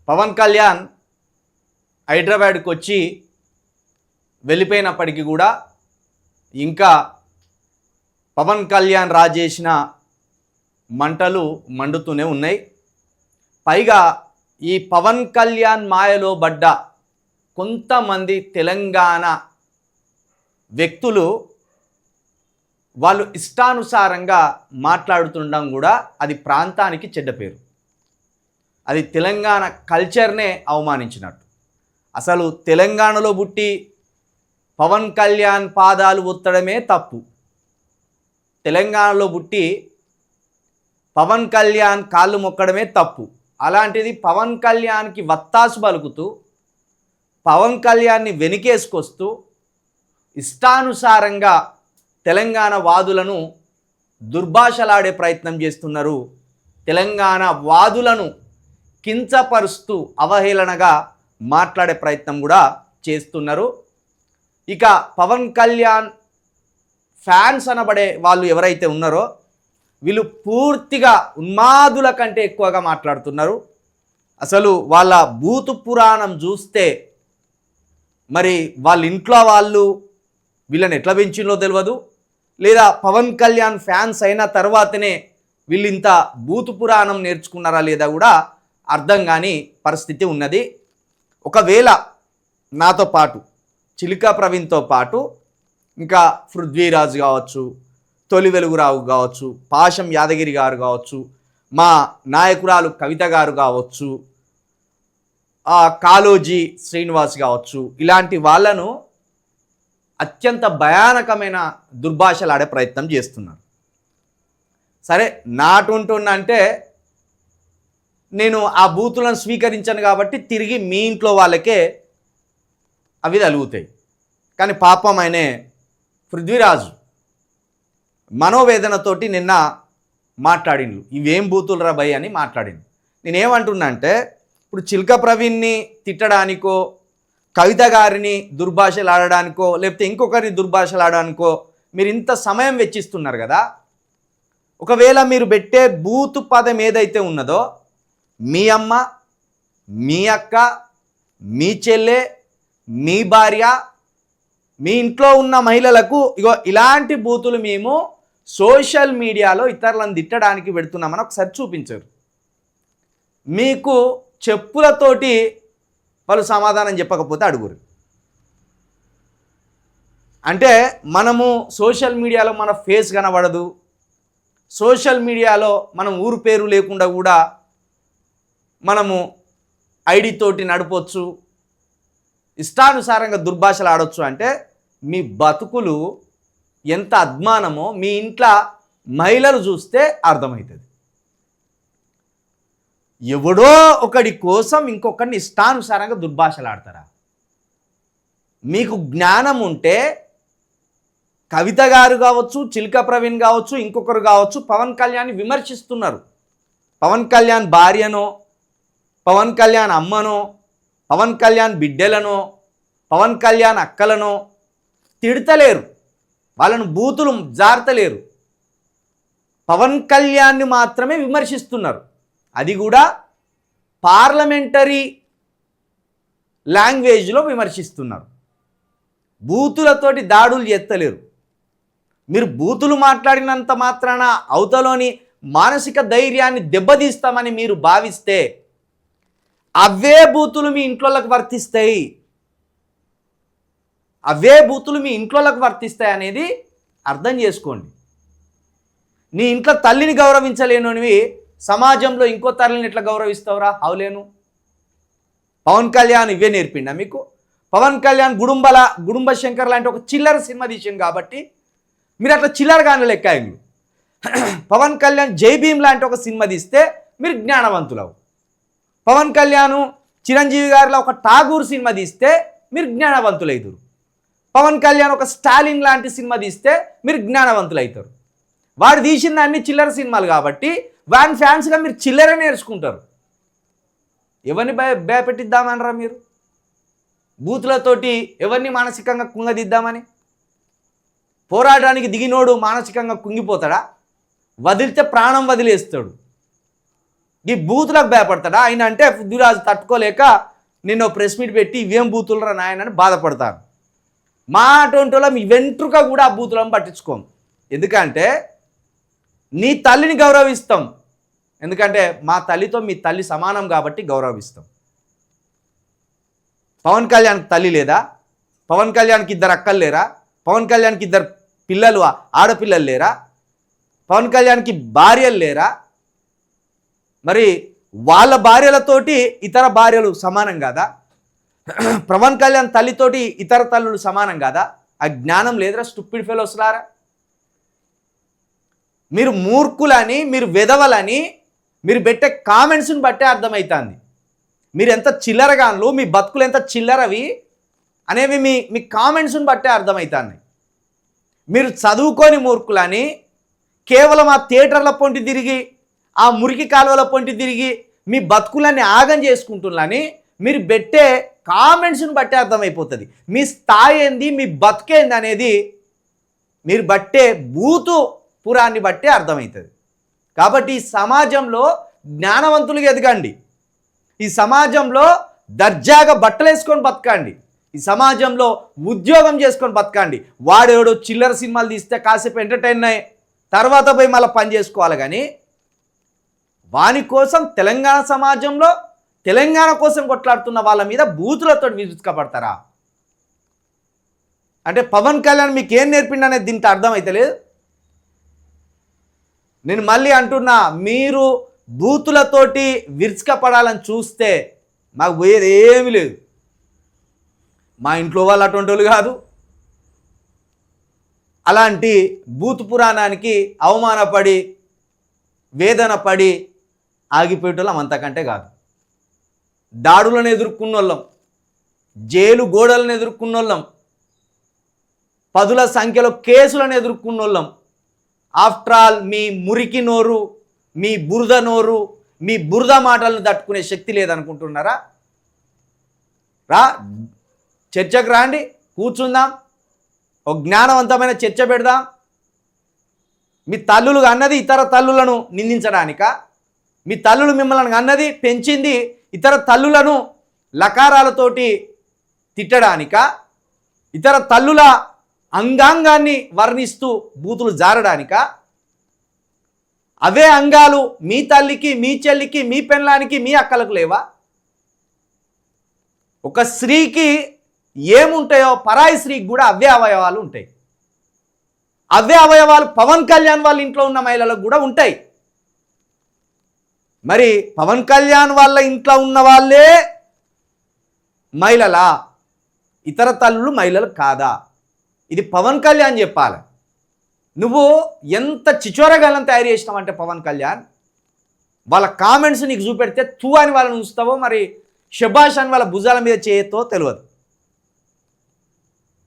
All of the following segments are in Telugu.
పవన్ కళ్యాణ్ హైదరాబాద్కి వచ్చి వెళ్ళిపోయినప్పటికీ కూడా ఇంకా పవన్ కళ్యాణ్ రాజేసిన మంటలు మండుతూనే ఉన్నాయి. పైగా ఈ పవన్ కళ్యాణ్ మాయలో పడ్డ కొంతమంది తెలంగాణ వ్యక్తులు వాళ్ళు ఇష్టానుసారంగా మాట్లాడుతుండడం కూడా అది ప్రాంతానికి చెడ్డ పేరు. అది తెలంగాణ కల్చర్నే అవమానించినట్టు. అసలు తెలంగాణలో పుట్టి పవన్ కళ్యాణ్ పాదాలు ఒత్తడమే తప్పు. తెలంగాణలో పుట్టి పవన్ కళ్యాణ్ కాళ్ళు మొక్కడమే తప్పు. అలాంటిది పవన్ కళ్యాణ్కి వత్తాసు పలుకుతూ పవన్ కళ్యాణ్ని వెనుకేసుకొస్తూ ఇష్టానుసారంగా తెలంగాణ వాదులను దుర్భాషలాడే ప్రయత్నం చేస్తున్నారు. తెలంగాణ వాదులను కించపరుస్తూ అవహేళనగా మాట్లాడే ప్రయత్నం కూడా చేస్తున్నారు. ఇక పవన్ కళ్యాణ్ ఫ్యాన్స్ అనబడే వాళ్ళు ఎవరైతే ఉన్నారో వీళ్ళు పూర్తిగా ఉన్మాదుల కంటే ఎక్కువగా మాట్లాడుతున్నారు. అసలు వాళ్ళ భూతు పురాణం చూస్తే మరి వాళ్ళ ఇంట్లో వాళ్ళు వీళ్ళని ఎట్లా పెంచిందో తెలియదు, లేదా పవన్ కళ్యాణ్ ఫ్యాన్స్ అయిన తర్వాతనే వీళ్ళు ఇంత భూతు పురాణం నేర్చుకున్నారా లేదా కూడా అర్థం కాని పరిస్థితి ఉన్నది. ఒకవేళ నాతో పాటు చిలుక ప్రవీణ్తో పాటు ఇంకా పృథ్వీరాజ్ కావచ్చు, తొలి వెలుగురావు కావచ్చు, పాశం యాదగిరి గారు కావచ్చు, మా నాయకురాలు కవిత గారు కావచ్చు, కాళోజీ శ్రీనివాస్ కావచ్చు, ఇలాంటి వాళ్ళను అత్యంత భయానకమైన దుర్భాషలు ఆడే ప్రయత్నం చేస్తున్నారు. సరే నాటుంటున్నంటే నేను ఆ బూతులను స్వీకరించాను కాబట్టి తిరిగి మీ ఇంట్లో వాళ్ళకే అవి తలుగుతాయి. కానీ పాపం ఆయనే పృథ్వీరాజు మనోవేదనతోటి నిన్న మాట్లాడిండు. ఇవేం బూతులు రా భయ్ అని మాట్లాడిండు. నేనేమంటున్నా అంటే ఇప్పుడు చిల్క ప్రవీణ్ని తిట్టడానికో, కవిత గారిని దుర్భాషలు ఆడడానికో, లేకపోతే ఇంకొకరిని దుర్భాషలు ఆడడానికో మీరు ఇంత సమయం వెచ్చిస్తున్నారు కదా. ఒకవేళ మీరు పెట్టే బూతు పదం ఏదైతే ఉన్నదో మీ అమ్మ, మీ అక్క, మీ చెల్లె, మీ భార్య, మీ ఇంట్లో ఉన్న మహిళలకు ఇగో ఇలాంటి బూతులు మేము సోషల్ మీడియాలో ఇతరులను తిట్టడానికి పెడుతున్నామని ఒకసారి చూపించారు. మీకు చెప్పులతోటి వాళ్ళు సమాధానం చెప్పకపోతే అడుగురు. అంటే మనము సోషల్ మీడియాలో మన ఫేస్ కనబడదు, సోషల్ మీడియాలో మనం ఊరు పేరు లేకుండా కూడా మనము ఐడితోటి నడపొచ్చు, ఇష్టానుసారంగా దుర్భాషలు ఆడొచ్చు. అంటే మీ బతుకులు ఎంత అద్మానమో మీ ఇంట్లో మహిళలు చూస్తే అర్థమవుతుంది. ఎవడో ఒకడి కోసం ఇంకొకరిని ఇష్టానుసారంగా దుర్భాషలు ఆడతారా? మీకు జ్ఞానం ఉంటే కవిత గారు కావచ్చు, చిల్క ప్రవీణ్ కావచ్చు, ఇంకొకరు కావచ్చు పవన్ కళ్యాణ్ని విమర్శిస్తున్నారు. పవన్ కళ్యాణ్ భార్యనో, పవన్ కళ్యాణ్ అమ్మనో, పవన్ కళ్యాణ్ బిడ్డలనో, పవన్ కళ్యాణ్ అక్కలనో తిడతలేరు, వాళ్ళను బూతులు జారతలేరు. పవన్ కళ్యాణ్ని మాత్రమే విమర్శిస్తున్నారు. అది కూడా పార్లమెంటరీ లాంగ్వేజ్లో విమర్శిస్తున్నారు. బూతులతోటి దాడులు చేస్తలేరు. మీరు బూతులు మాట్లాడినంత మాత్రాన అవతలోని మానసిక ధైర్యాన్ని దెబ్బతీస్తామని మీరు భావిస్తే అవే బూతులు మీ ఇంట్లోకి వర్తిస్తాయి. అవే బూతులు మీ ఇంట్లోకి వర్తిస్తాయి అనేది అర్థం చేసుకోండి. నీ ఇంట్లో తల్లిని గౌరవించలేనివి సమాజంలో ఇంకో తల్లిని ఎట్లా గౌరవిస్తావురా? అవలేను. పవన్ కళ్యాణ్ ఇవే నేర్పిండా మీకు? పవన్ కళ్యాణ్ గుడుంబ శంకర్ లాంటి ఒక చిల్లర సినిమా తీసిండు కాబట్టి మీరు అట్లా చిల్లరగానే లెక్కాయంలు. పవన్ కళ్యాణ్ జై భీమ్ లాంటి ఒక సినిమా తీస్తే మీరు జ్ఞానవంతులవు. పవన్ కళ్యాణ్ చిరంజీవి గారిలో ఒక ఠాగూర్ సినిమా తీస్తే మీరు జ్ఞానవంతులవుతారు. పవన్ కళ్యాణ్ ఒక స్టాలిన్ లాంటి సినిమా తీస్తే మీరు జ్ఞానవంతులు అవుతారు. వాడు తీసిన అన్ని చిల్లర సినిమాలు కాబట్టి వాని ఫ్యాన్స్గా మీరు చిల్లర నేర్చుకుంటారు. ఎవరిని భయపెట్టిద్దామనరా మీరు? బూతులతోటి ఎవరిని మానసికంగా కుంగదిద్దామని? పోరాటానికి దిగినోడు మానసికంగా కుంగిపోతాడా? వదిలితే ప్రాణం వదిలేస్తాడు. ఈ బూతులకు భయపడతాడా ఆయన అంటే పృథ్వీరాజు తట్టుకోలేక నిన్న ప్రెస్ మీట్ పెట్టి ఇవేం బూతులరా నాయన అని బాధపడతాను. మా అటువంటి వాళ్ళం ఈ వెంట్రుక కూడా ఆ బూతులను పట్టించుకోం. ఎందుకంటే నీ తల్లిని గౌరవిస్తాం, ఎందుకంటే మా తల్లితో మీ తల్లి సమానం కాబట్టి గౌరవిస్తాం. పవన్ కళ్యాణ్కి తల్లి లేదా? పవన్ కళ్యాణ్కి 2 అక్కలు లేరా? పవన్ కళ్యాణ్కి 2 పిల్లలు ఆడపిల్లలు లేరా? పవన్ కళ్యాణ్కి భార్యలు లేరా? మరి వాళ్ళ భార్యలతోటి ఇతర భార్యలు సమానం కాదా? పవన్ కళ్యాణ్ తల్లితోటి ఇతర తల్లులు సమానం కాదా? ఆ జ్ఞానం లేదురా స్టూపిడ్ ఫెలోస్లారా? మీరు మూర్ఖులని, మీరు వెధవలని మీరు పెట్టే కామెంట్స్ని బట్టే అర్థమవుతుంది మీరు ఎంత చిల్లరగాన్లు, మీ బతుకులు ఎంత చిల్లరవి అనేవి మీ కామెంట్స్ని బట్టే అర్థమవుతుంది. మీరు చదువుకొని మూర్ఖులని కేవలం ఆ థియేటర్ల పొంటి తిరిగి, ఆ మురికి కాలువల పొంటి తిరిగి మీ బతుకులన్నీ ఆగం చేసుకుంటున్నారని మీరు పెట్టే కామెంట్స్ని బట్టే అర్థమైపోతుంది. మీ స్థాయి ఏంది, మీ బతుకేంది అనేది మీరు బట్టే బూతు పురాన్ని బట్టే అర్థమవుతుంది. కాబట్టి ఈ సమాజంలో జ్ఞానవంతులుగా ఎదగండి, ఈ సమాజంలో దర్జాగా బట్టలు వేసుకొని బతకండి, ఈ సమాజంలో ఉద్యోగం చేసుకొని బతకండి. వాడెవడో చిల్లర సినిమాలు తీస్తే కాసేపు ఎంటర్టైన్ అయ్యి తర్వాత పోయి మళ్ళీ పని చేసుకోవాలి. కానీ వాని కోసం తెలంగాణ సమాజంలో తెలంగాణ కోసం కొట్లాడుతున్న వాళ్ళ మీద బూతులతో విరుచుకపడతారా? అంటే పవన్ కళ్యాణ్ మీకు ఏం నేర్పిండి అనేది దీంట్లో అర్థమైతే లేదు. నేను మళ్ళీ అంటున్నా, మీరు బూతులతోటి విరుచుకపడాలని చూస్తే మాకు పోయేది ఏమీ లేదు. మా ఇంట్లో వాళ్ళు అటువంటి వాళ్ళు కాదు. అలాంటి బూతు పురాణానికి అవమానపడి వేదన పడి ఆగిపోయేటోళ్ళం అంతకంటే కాదు. దాడులను ఎదుర్కొన్న వాళ్ళం, జైలు గోడలను ఎదుర్కొన్న వాళ్ళం, 10ల సంఖ్యలో కేసులను ఎదుర్కొన్న వాళ్ళం. ఆఫ్టర్ ఆల్ మీ మురికి నోరు, మీ బురద నోరు, మీ బురద మాటలను తట్టుకునే శక్తి లేదనుకుంటున్నారా? రా చర్చకు రాండి, కూర్చుందాం, ఒక జ్ఞానవంతమైన చర్చ పెడదాం. మీ తల్లులు అన్నది ఇతర తల్లులను నిందించడానిక? మీ తల్లులు మిమ్మల్ని అన్నది పెంచింది ఇతర తల్లులను లకారాలతోటి తిట్టడానిక? ఇతర తల్లుల అంగాంగాన్ని వర్ణిస్తూ బూతులు జారడానిక? అవే అంగాలు మీ తల్లికి, మీ చెల్లికి, మీ పెళ్ళానికి, మీ అక్కలకు లేవా? ఒక స్త్రీకి ఏముంటాయో పరాయి స్త్రీకి కూడా అవే అవయవాలు ఉంటాయి. అవే అవయవాలు పవన్ కళ్యాణ్ వాళ్ళ ఇంట్లో ఉన్న మహిళలకు కూడా ఉంటాయి. మరి పవన్ కళ్యాణ్ వాళ్ళ ఇంట్లో ఉన్న వాళ్ళే మహిళలా? ఇతర తల్లులు మహిళలు కాదా? ఇది పవన్ కళ్యాణ్ చెప్పాలి. నువ్వు ఎంత చిచోరగాలను తయారు చేసినావంటే పవన్ కళ్యాణ్, వాళ్ళ కామెంట్స్ నీకు చూపెడితే తూ అని వాళ్ళని ఉంచుతావో, మరి షబాష్ అని వాళ్ళ భుజాల మీద చేయతో తెలియదు.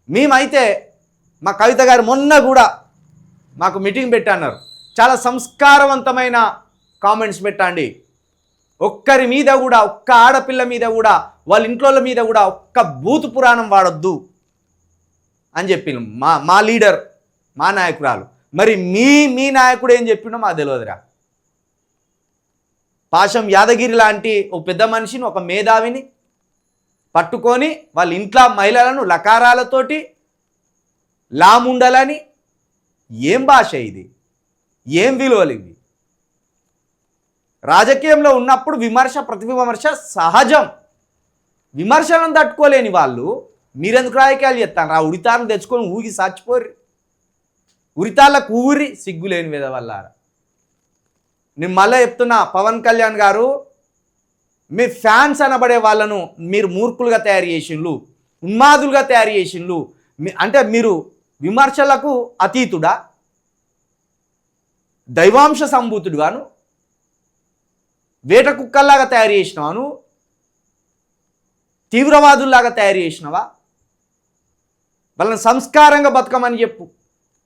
మేమైతే మా కవిత గారు మొన్న కూడా మాకు మీటింగ్ పెట్టన్నారు, చాలా సంస్కారవంతమైన కామెంట్స్ పెట్టండి, ఒక్కరి మీద కూడా, ఒక్క ఆడపిల్ల మీద కూడా, వాళ్ళ ఇంట్లో మీద కూడా ఒక్క బూతు పురాణం వాడొద్దు అని చెప్పి మా లీడర్, మా నాయకురాలు. మరి మీ నాయకుడు ఏం చెప్పిండో మాకు తెలియదురా. పాశం యాదగిరి లాంటి ఓ పెద్ద మనిషిని, ఒక మేధావిని పట్టుకొని వాళ్ళ ఇంట్లో మహిళలను లకారాలతోటి లాముండాలని, ఏం భాష ఇది? ఏం విలువలు ఇవి? రాజకీయంలో ఉన్నప్పుడు విమర్శ, ప్రతివిమర్శ సహజం. విమర్శలను తట్టుకోలేని వాళ్ళు మీరెందుకు రాజకీయాలు చేస్తాను? ఆ ఉరితాలను తెచ్చుకొని ఊగి సాచిపోర్రి, ఉరితాళ్ళకు ఊరి సిగ్గులేని మీద వల్లారా. నేను మళ్ళీ చెప్తున్నా, పవన్ కళ్యాణ్ గారు, మీ ఫ్యాన్స్ అనబడే వాళ్ళను మీరు మూర్ఖులుగా తయారు చేసిండ్రు, ఉన్మాదులుగా తయారు చేసిండ్రు. అంటే మీరు విమర్శలకు అతీతుడా? దైవాంశ సంభూతుడుగాను వేట కుక్కల్లాగా తయారు చేసినావాను? తీవ్రవాదుల్లాగా తయారు చేసినవా? వాళ్ళని సంస్కారంగా బతకమని చెప్పు,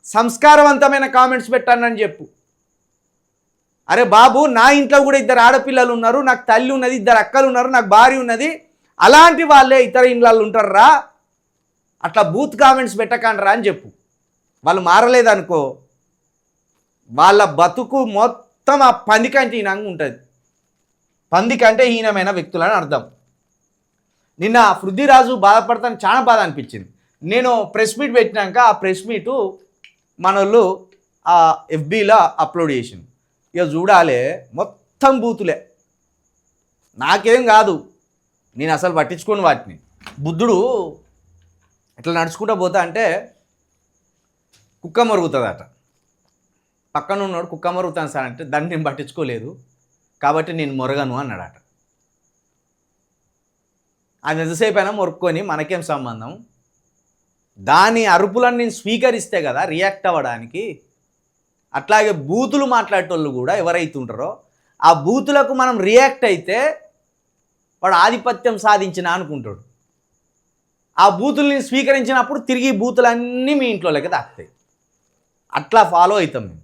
సంస్కారవంతమైన కామెంట్స్ పెట్టానని చెప్పు. అరే బాబు, నా ఇంట్లో కూడా 2 ఆడపిల్లలు ఉన్నారు, నాకు తల్లి ఉన్నది, 2 అక్కలు ఉన్నారు, నాకు భార్య ఉన్నది, అలాంటి వాళ్ళే ఇతర ఇండ్లలో ఉంటారా? అట్లా బూత్ కామెంట్స్ పెట్టకండ్రా అని చెప్పు. వాళ్ళు మారలేదనుకో, వాళ్ళ బతుకు మొత్తం ఆ పందికంటి నంగు ఉంటుంది. పంది కంటే హీనమైన వ్యక్తులని అర్థం. నిన్న పృథ్వీరాజు బాధపడతాను చాలా బాధ అనిపించింది. నేను ప్రెస్ మీట్ పెట్టినాక ఆ ప్రెస్ మీటు మనోళ్ళు ఆ ఎఫ్బీలో అప్లోడ్ చేసింది. ఇక చూడాలి మొత్తం బూతులే. నాకేం కాదు, నేను అసలు పట్టించుకోను వాటిని. బుద్ధుడు ఇట్లా నడుచుకుంటూ పోతా అంటే కుక్క మరుగుతుందట. పక్కన ఉన్నాడు కుక్క మరుగుతాను సార్ అంటే దాన్ని నేను పట్టించుకోలేదు కాబట్టి నేను మొరగను అన్నాడట. అది ఎంతసేపు అయినా మొరుక్కొని మనకేం సంబంధం? దాని అరుపులను నేను స్వీకరిస్తే కదా రియాక్ట్ అవ్వడానికి. అట్లాగే బూతులు మాట్లాడేటోళ్ళు కూడా ఎవరైతే ఉంటారో ఆ బూతులకు మనం రియాక్ట్ అయితే వాడు ఆధిపత్యం సాధించిన అనుకుంటాడు. ఆ బూతుల్ని స్వీకరించినప్పుడు తిరిగి బూతులన్నీ మీ ఇంట్లోకి తాకుతాయి. అట్లా ఫాలో అవుతాం మేము.